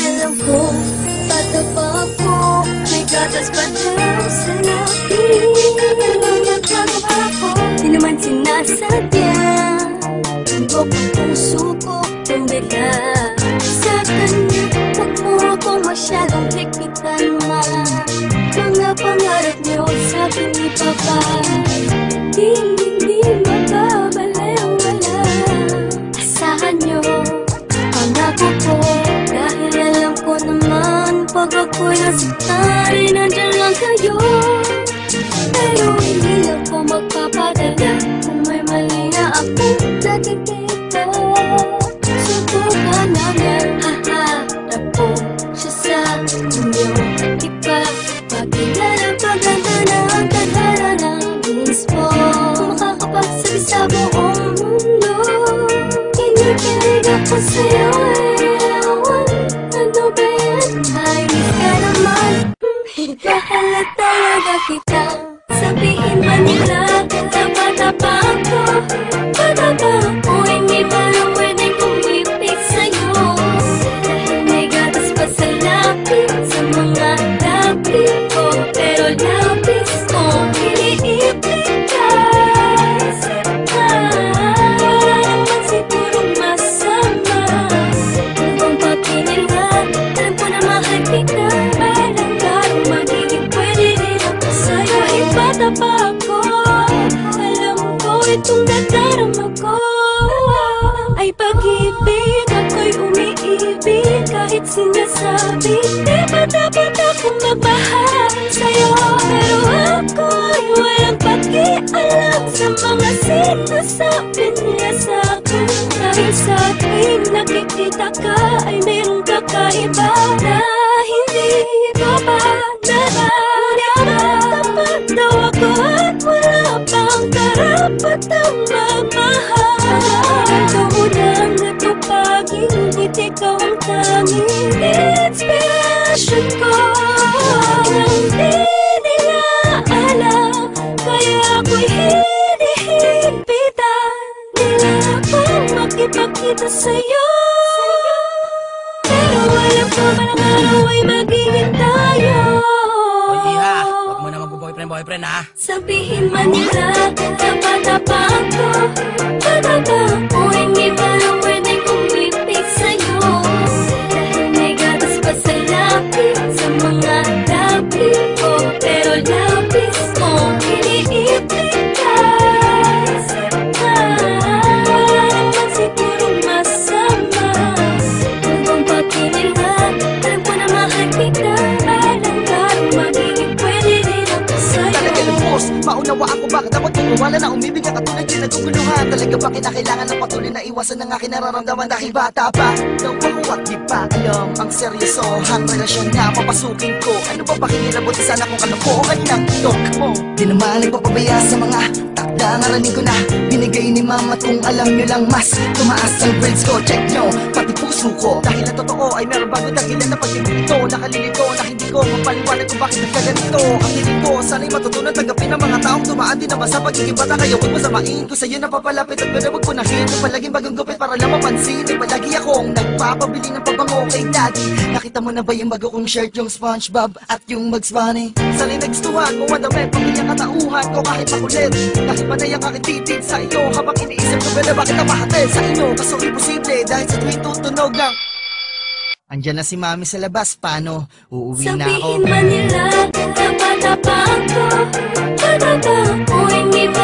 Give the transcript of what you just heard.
Alam ko, bata pa ako, may gatas pa daw sa labi. Nagmamagkaka ako, di naman sinasadya. Tundok ang puso ko, tumbila sa kanya. Huwag mo akong masyadong higpitan, ma. Mga pangarap niyo sa akin ni Papa, hindi makabalewala. Asahan niyo, pangako ko, dahil alam ko naman pag ako'y nasaktan, ay nandyan lang kayo. Pero hindi ako magpapadala kung may mali na akong nakikita. Subukan namin, haharap ko siya sa inyo. At iba, pagkilala, paganda na ang tadhana ng mismo. Kung makakapagsabi sa buong mundo, kinikilig ako sa'yo. Ano ba yan? Ayos ka naman. Mahal na talaga kita. Sabihin ba nila, tapa-tapa ako? Patapa ako, hindi ba lang pwedeng kumipit sa'yo? Dahil may gatas pa sa lapis, sa mga lapis ko. Pero lapis ko, iniipit ka. Wala naman sigurong masama. Kung pagpinila, alam ko na mahal kita. Balang karong magiging pwede rin ako sa'yo. Kahit bata pa ako, alam ko itong nadarama ko ay pag-ibig. Ako'y umiibig kahit sinasabi di ba dapat akong magmahal sa'yo? Pero ako'y walang pakialam sa mga sinasabi nila sa'kin. Dahil sa tuwing nakikita ka ay mayroong kakaiba na hindi ko pa nararamdaman. Daw ako at wala pang karapatang magmahal. Kaunang natupagin, ngunit ikaw ang tanging inspiration ko. Nang di nila alam, kaya ako'y hinihipitan nila akong makipagkita sa'yo. Pero alam ko man ang araw ay magiging tayo. Iha, huwag mo na mag-boyfriend ha. Sabihin man nila, tapa-tapa ako. Patapa ako, hindi ba lang pwedeng kumipit sa'yo? Dahil may gatas pa sa lapis, sa mga lapis ko. Pero lapis ko, iniipit ka. Wala naman sigurong masama. Kung pagpinila, alam ko na mahal kita. Balang karong magiging pwede rin ako sa'yo. Talaga lubos, maunawaan ko bakit dapat wala na umibig ang katulad yung naguguluhan. Talaga ba kinakailangan ng patuloy na iwasan ng aking nararamdaman dahil bata pa? Daw ako at di pa alam ang seryosohang relasyon na papasukin ko. Ano ba pakikilabot sana kung kalokohan ng tok mo? Di naman nagpapabaya sa mga takda naraning ko na binigay ni mama. Kung alam nyo lang mas tumaas ang grades ko. Check nyo, pati puso ko. Dahil ang totoo ay meron bago dahilan na pag-ibig ito. Nakalilito na hindi ko mapaliwanag kung bakit nagkaganito. Ang hiling ko, sana'y matutunan tanggapin ng mga taong tumaan din naman sa pagiging bata. Kaya huwag masamain ko sa'yo na papalapit at ganda wag punahin. Yung palaging bagong gupit para lang mapansin. Ay palagi akong nagpapabili ng pabango kay daddy. Nakita mo na ba yung bago kong shirt, yung SpongeBob at yung Bugs Bunny? Sana'y nagstuhan kung madami pamilya katauhan ko kahit makulit. Kahit panay ang aking titig sa iyo habang iniisip ko ba na bakit napahatid sa inyo? Kaso imposible dahil sa tuwing tutunog ang andyan na si mami sa labas, paano? Uuwi na ako. Sabihin man nila, tapa-tapa ako. Patapa ako, hindi ba